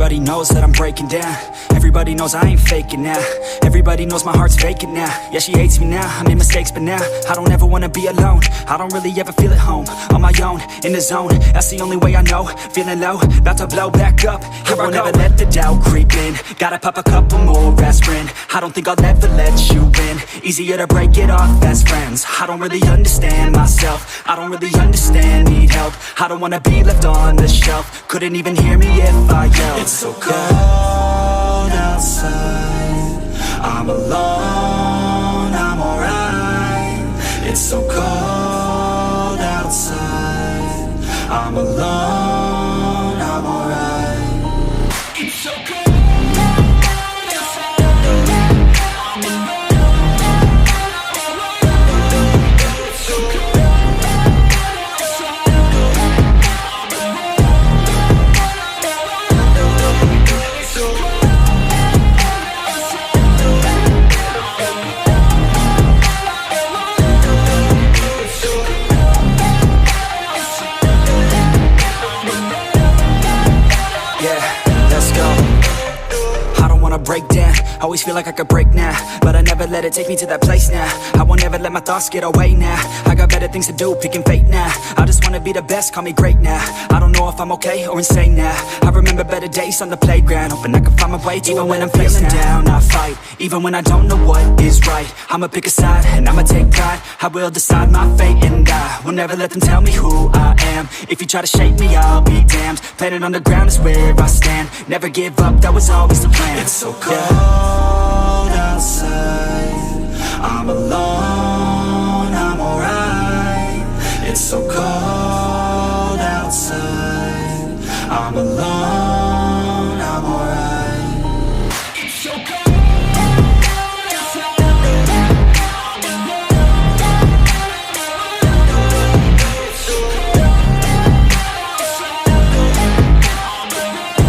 Everybody knows that I'm breaking down. Everybody knows I ain't faking now. Everybody knows my heart's faking now. Yeah, she hates me now, I made mistakes but now I don't ever wanna be alone. I don't really ever feel at home. On my own, in the zone, that's the only way I know. Feeling low, about to blow back up. I won't ever let the doubt creep in. Gotta pop a couple more aspirin. I don't think I'll ever let you in. Easier to break it off best friends. I don't really understand myself. I don't really understand, need help. I don't wanna be left on the shelf. Couldn't even hear me if I yelled. It's so cold outside, I'm alone, I'm alright. It's so cold outside, I'm alone, I'm alright. It's so cold. Break down, always feel like I could break now, but I never let it take me to that place now. I won't ever let my thoughts get away now. I got better things to do, picking fate now. I just wanna be the best, call me great now. I don't know if I'm okay or insane now. I remember better days on the playground, hoping I can find my way even when I'm feeling down. I fight, even when I don't know what is right. I'ma pick a side, and I'ma take pride. I will decide my fate, and I will never let them tell me who I am. If you try to shape me, I'll be damned. Planet on the ground is where I stand. Never give up, that was always the plan. It's so cold outside, I'm alone, I'm alright. It's so cold outside, I'm alone.